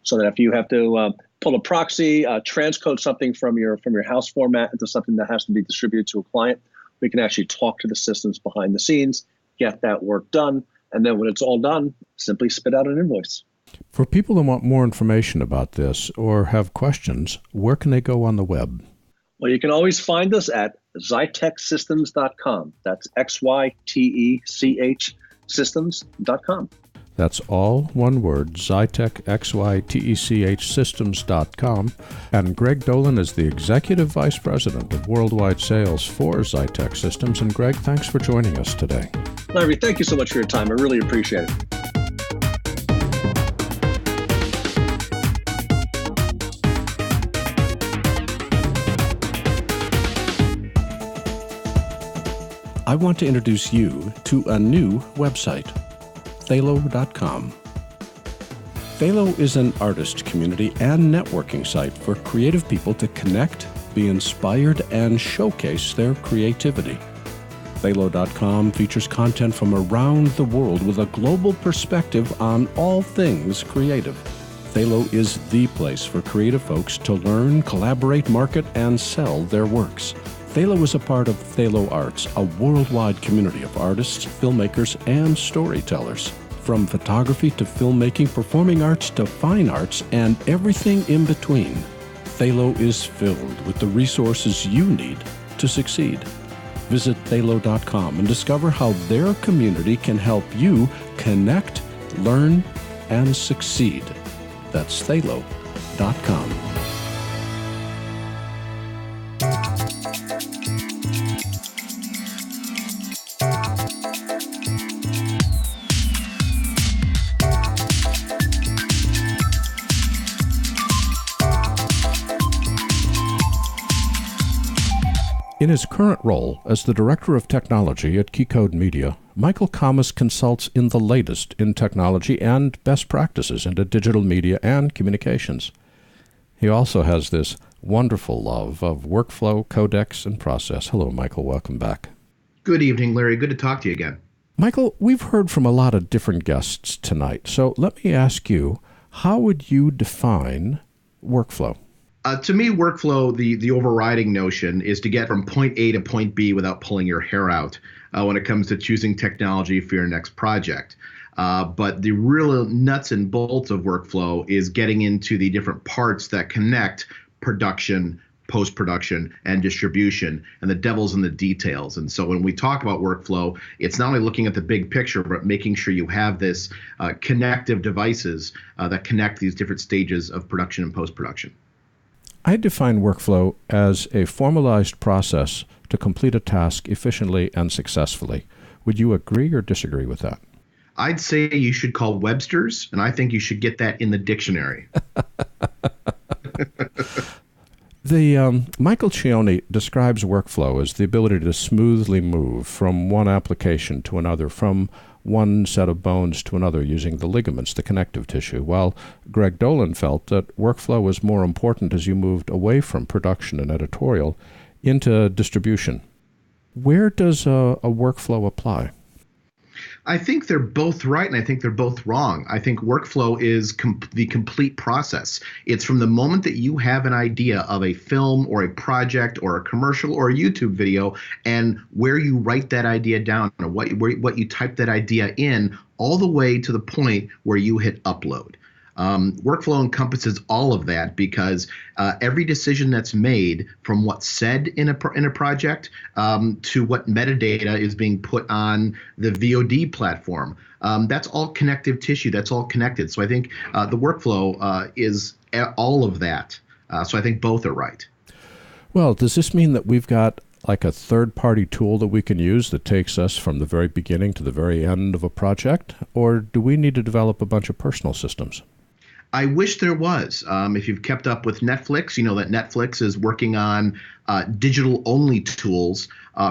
I: So that if you have to pull a proxy, transcode something from your house format into something that has to be distributed to a client, we can actually talk to the systems behind the scenes, get that work done, and then when it's all done, simply spit out an invoice.
A: For people who want more information about this or have questions, where can they go on the web?
I: Well, you can always find us at xytechsystems.com. That's XYTECH systems.com.
A: That's all one word, Xytech, Xytech Systems.com. And Greg Dolan is the Executive Vice President of Worldwide Sales for Xytech Systems. And Greg, thanks for joining us today.
I: Larry, thank you so much for your time. I really appreciate it.
A: I want to introduce you to a new website, Thalo.com. Thalo is an artist community and networking site for creative people to connect, be inspired, and showcase their creativity. Thalo.com features content from around the world with a global perspective on all things creative. Thalo is the place for creative folks to learn, collaborate, market, and sell their works. Thalo is a part of Thalo Arts, a worldwide community of artists, filmmakers, and storytellers. From photography to filmmaking, performing arts to fine arts, and everything in between, Thalo is filled with the resources you need to succeed. Visit Thalo.com and discover how their community can help you connect, learn, and succeed. That's Thalo.com. In his current role as the Director of Technology at Keycode Media, Michael Kammes consults in the latest in technology and best practices into digital media and communications. He also has this wonderful love of workflow, codecs, and process. Hello, Michael. Welcome back.
J: Good evening, Larry. Good to talk to you again.
A: Michael, we've heard from a lot of different guests tonight, so let me ask you, how would you define workflow?
J: To me, workflow, the overriding notion is to get from point A to point B without pulling your hair out when it comes to choosing technology for your next project. But the real nuts and bolts of workflow is getting into the different parts that connect production, post-production, and distribution, and the devil's in the details. And so when we talk about workflow, it's not only looking at the big picture, but making sure you have this connective devices that connect these different stages of production and post-production.
A: I define workflow as a formalized process to complete a task efficiently and successfully. Would you agree or disagree with that?
J: I'd say you should call Webster's, and I think you should get that in the dictionary.
A: Michael Cioni describes workflow as the ability to smoothly move from one application to another, from one set of bones to another using the ligaments, the connective tissue, while Greg Dolan felt that workflow was more important as you moved away from production and editorial into distribution. Where does a workflow apply?
J: I think they're both right, and I think they're both wrong. I think workflow is the complete process. It's from the moment that you have an idea of a film or a project or a commercial or a YouTube video, and where you write that idea down, or what you type that idea in, all the way to the point where you hit upload. Workflow encompasses all of that because every decision that's made, from what's said in a project to what metadata is being put on the VOD platform, that's all connective tissue. That's all connected. So I think the workflow is all of that. So I think both are right.
A: Well, does this mean that we've got like a third-party tool that we can use that takes us from the very beginning to the very end of a project? Or do we need to develop a bunch of personal systems?
J: I wish there was. If you've kept up with Netflix, you know that Netflix is working on digital-only tools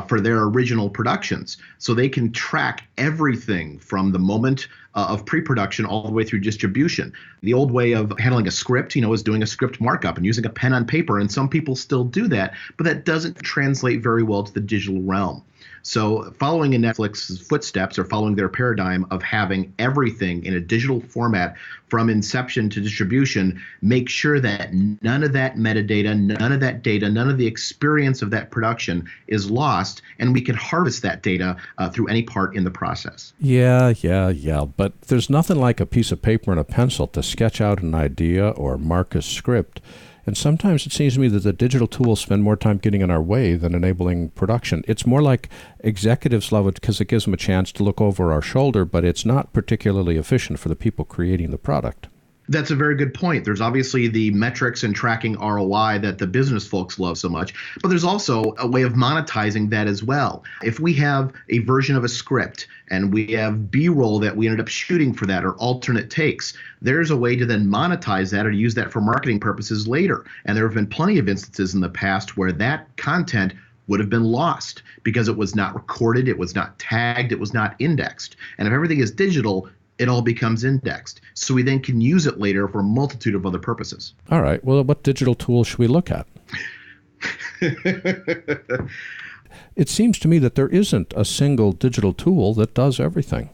J: for their original productions. So they can track everything from the moment of pre-production all the way through distribution. The old way of handling a script, is doing a script markup and using a pen on paper. And some people still do that, but that doesn't translate very well to the digital realm. So following in Netflix's footsteps, or following their paradigm of having everything in a digital format from inception to distribution, make sure that none of that metadata, none of that data, none of the experience of that production is lost, and we can harvest that data through any part in the process.
A: Yeah. But there's nothing like a piece of paper and a pencil to sketch out an idea or mark a script. And sometimes it seems to me that the digital tools spend more time getting in our way than enabling production. It's more like executives love it because it gives them a chance to look over our shoulder, but it's not particularly efficient for the people creating the product.
J: That's a very good point. There's obviously the metrics and tracking ROI that the business folks love so much, but there's also a way of monetizing that as well. If we have a version of a script and we have B-roll that we ended up shooting for that or alternate takes, there's a way to then monetize that or use that for marketing purposes later. And there have been plenty of instances in the past where that content would have been lost because it was not recorded, it was not tagged, it was not indexed. And if everything is digital, it all becomes indexed. So we then can use it later for a multitude of other purposes.
A: All right. Well, what digital tool should we look at? It seems to me that there isn't a single digital tool that does everything.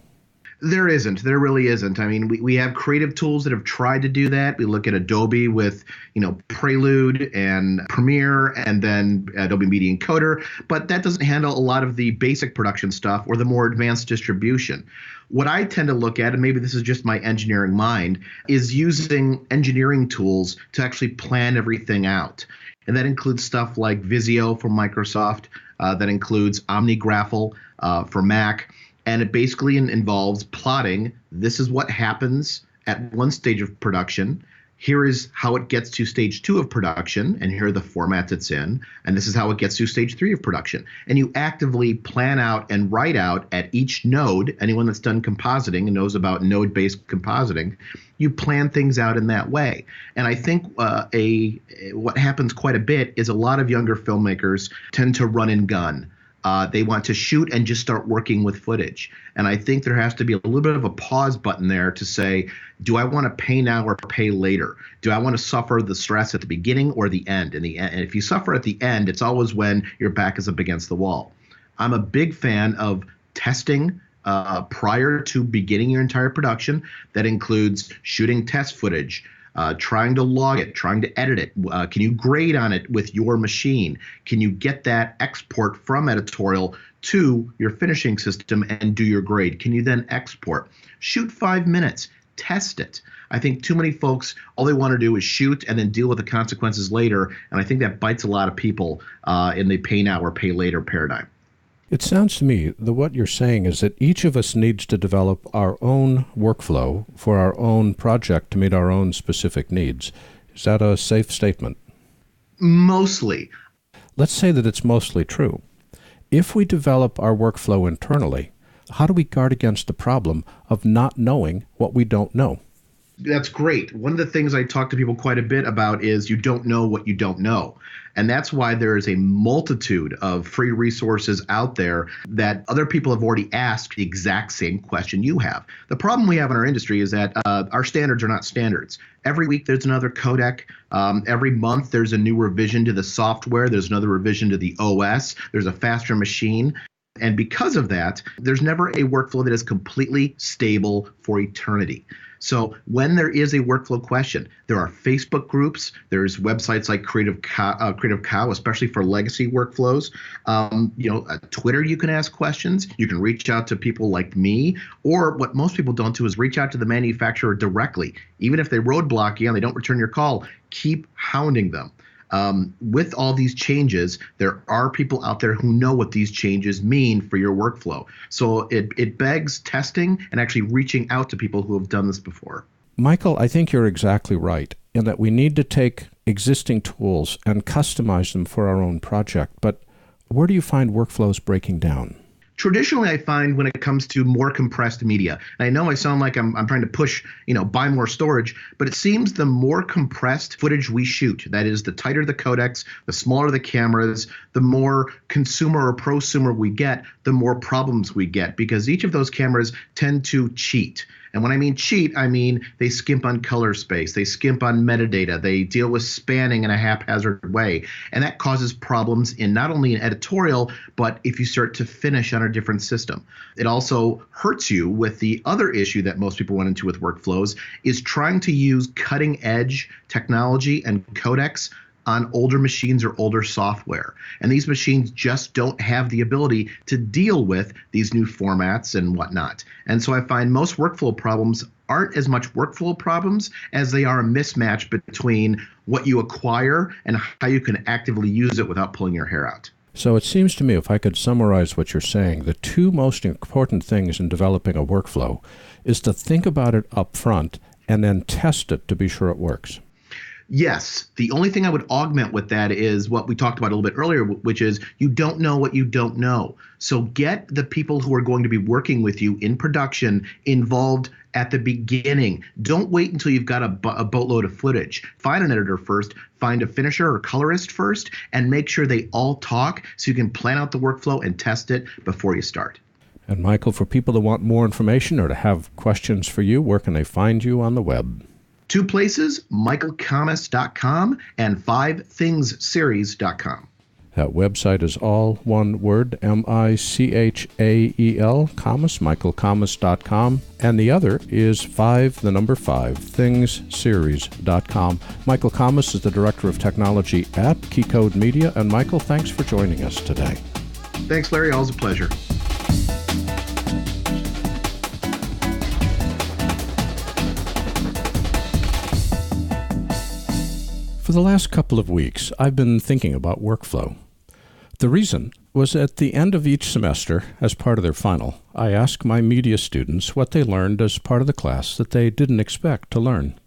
J: There isn't. There really isn't. I mean, we have creative tools that have tried to do that. We look at Adobe with, Prelude and Premiere and then Adobe Media Encoder, but that doesn't handle a lot of the basic production stuff or the more advanced distribution. What I tend to look at, and maybe this is just my engineering mind, is using engineering tools to actually plan everything out. And that includes stuff like Visio from Microsoft, that includes OmniGraffle for Mac. And it basically involves plotting. This is what happens at one stage of production. Here is how it gets to stage 2 of production, and here are the formats it's in. And this is how it gets to stage 3 of production. And you actively plan out and write out at each node. Anyone that's done compositing and knows about node-based compositing, you plan things out in that way. And I think what happens quite a bit is a lot of younger filmmakers tend to run and gun. They want to shoot and just start working with footage. And I think there has to be a little bit of a pause button there to say, do I want to pay now or pay later? Do I want to suffer the stress at the beginning or the end? And if you suffer at the end, it's always when your back is up against the wall. I'm a big fan of testing prior to beginning your entire production. That includes shooting test footage, trying to log it, trying to edit it. Can you grade on it with your machine? Can you get that export from editorial to your finishing system and do your grade? Can you then export? Shoot 5 minutes. Test it. I think too many folks, all they want to do is shoot and then deal with the consequences later. And I think that bites a lot of people in the pay now or pay later paradigm.
A: It sounds to me that what you're saying is that each of us needs to develop our own workflow for our own project to meet our own specific needs. Is that a safe statement?
J: Mostly.
A: Let's say that it's mostly true. If we develop our workflow internally, how do we guard against the problem of not knowing what we don't know?
J: That's great. One of the things I talk to people quite a bit about is you don't know what you don't know. And that's why there is a multitude of free resources out there that other people have already asked the exact same question you have. The problem we have in our industry is that our standards are not standards. Every week there's another codec. Every month there's a new revision to the software. There's another revision to the OS. There's a faster machine. And because of that, there's never a workflow that is completely stable for eternity. So when there is a workflow question, there are Facebook groups, there's websites like Creative Cow, especially for legacy workflows. Twitter, you can ask questions. You can reach out to people like me, or what most people don't do is reach out to the manufacturer directly. Even if they roadblock you and they don't return your call, keep hounding them. With all these changes, there are people out there who know what these changes mean for your workflow. So it begs testing and actually reaching out to people who have done this before.
A: Michael, I think you're exactly right in that we need to take existing tools and customize them for our own project. But where do you find workflows breaking down?
J: Traditionally, I find when it comes to more compressed media, and I know I sound like I'm trying to push, buy more storage, but it seems the more compressed footage we shoot, that is, the tighter the codecs, the smaller the cameras, the more consumer or prosumer we get, the more problems we get, because each of those cameras tend to cheat. And when I mean cheat, I mean they skimp on color space, they skimp on metadata, they deal with spanning in a haphazard way. And that causes problems in not only in editorial, but if you start to finish on a different system. It also hurts you with the other issue that most people run into with workflows is trying to use cutting edge technology and codecs on older machines or older software. And these machines just don't have the ability to deal with these new formats and whatnot. And so I find most workflow problems aren't as much workflow problems as they are a mismatch between what you acquire and how you can actively use it without pulling your hair out.
A: So it seems to me, if I could summarize what you're saying, the two most important things in developing a workflow is to think about it up front and then test it to be sure it works.
J: Yes. The only thing I would augment with that is what we talked about a little bit earlier, which is you don't know what you don't know. So get the people who are going to be working with you in production involved at the beginning. Don't wait until you've got a boatload of footage. Find an editor first, find a finisher or colorist first, and make sure they all talk so you can plan out the workflow and test it before you start.
A: And Michael, for people that want more information or to have questions for you, where can they find you on the web?
J: 2 places, michaelkammes.com and 5thingsseries.com.
A: That website is all one word, Michael, Kammes, michaelkammes.com. And the other is 5thingsseries.com. Michael Kammes is the Director of Technology at Keycode Media. And Michael, thanks for joining us today.
J: Thanks, Larry. Always a pleasure.
A: For the last couple of weeks, I've been thinking about workflow. The reason was at the end of each semester, as part of their final, I asked my media students what they learned as part of the class that they didn't expect to learn.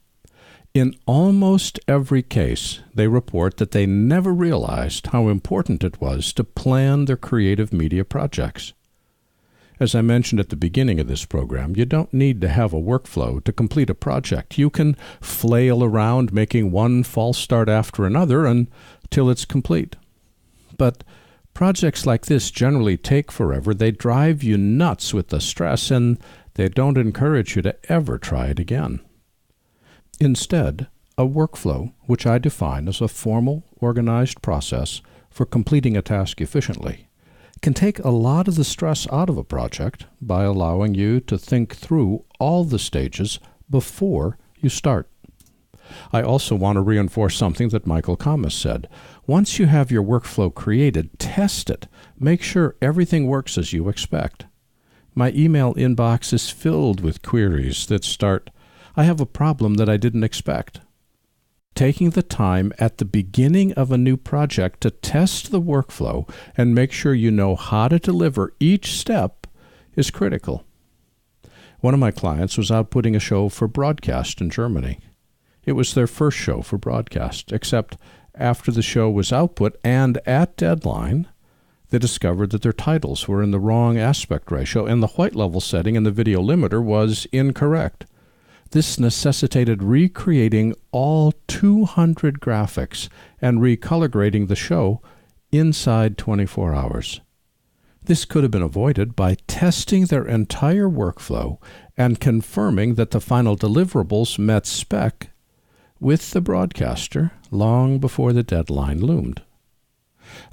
A: In almost every case, they report that they never realized how important it was to plan their creative media projects. As I mentioned at the beginning of this program, you don't need to have a workflow to complete a project. You can flail around making one false start after another until it's complete. But projects like this generally take forever. They drive you nuts with the stress, and they don't encourage you to ever try it again. Instead, a workflow, which I define as a formal, organized process for completing a task efficiently, can take a lot of the stress out of a project by allowing you to think through all the stages before you start. I also want to reinforce something that Michael Kammes said. Once you have your workflow created, test it. Make sure everything works as you expect. My email inbox is filled with queries that start, "I have a problem that I didn't expect." Taking the time at the beginning of a new project to test the workflow and make sure you know how to deliver each step is critical. One of my clients was outputting a show for broadcast in Germany. It was their first show for broadcast, except after the show was output and at deadline, they discovered that their titles were in the wrong aspect ratio and the white level setting in the video limiter was incorrect. This necessitated recreating all 200 graphics and recolor grading the show inside 24 hours. This could have been avoided by testing their entire workflow and confirming that the final deliverables met spec with the broadcaster long before the deadline loomed.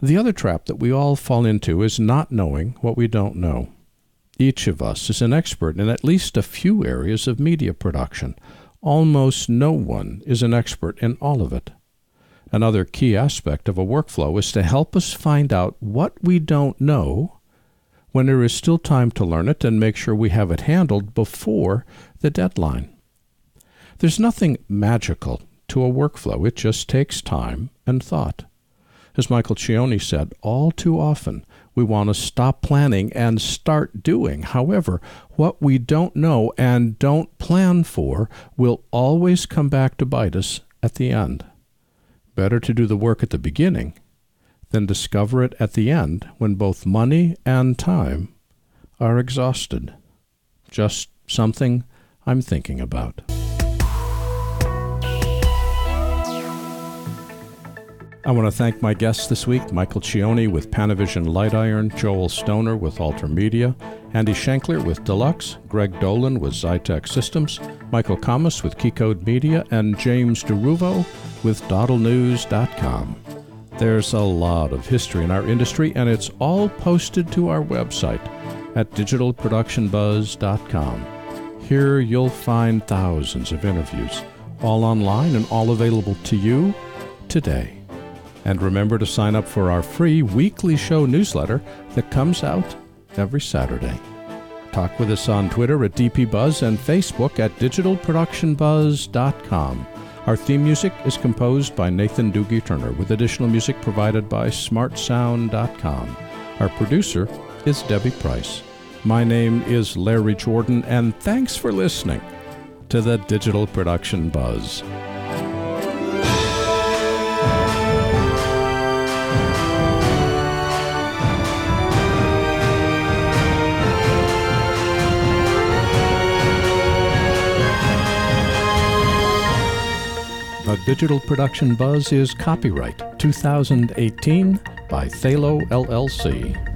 A: The other trap that we all fall into is not knowing what we don't know. Each of us is an expert in at least a few areas of media production. Almost no one is an expert in all of it. Another key aspect of a workflow is to help us find out what we don't know when there is still time to learn it and make sure we have it handled before the deadline. There's nothing magical to a workflow. It just takes time and thought. As Michael Cioni said, all too often we want to stop planning and start doing. However, what we don't know and don't plan for will always come back to bite us at the end. Better to do the work at the beginning than discover it at the end when both money and time are exhausted. Just something I'm thinking about. I want to thank my guests this week, Michael Cioni with Panavision Light Iron, Joel Stoner with AlterMedia, Andy Shenkler with Deluxe, Greg Dolan with Xytech Systems, Michael Kammes with Keycode Media, and James DeRuvo with DoddleNews.com. There's a lot of history in our industry, and it's all posted to our website at digitalproductionbuzz.com. Here you'll find thousands of interviews, all online and all available to you today. And remember to sign up for our free weekly show newsletter that comes out every Saturday. Talk with us on Twitter at DPBuzz and Facebook at digitalproductionbuzz.com. Our theme music is composed by Nathan Doogie Turner, with additional music provided by smartsound.com. Our producer is Debbie Price. My name is Larry Jordan, and thanks for listening to the Digital Production Buzz. The Digital Production Buzz is copyright 2018 by Thalo LLC.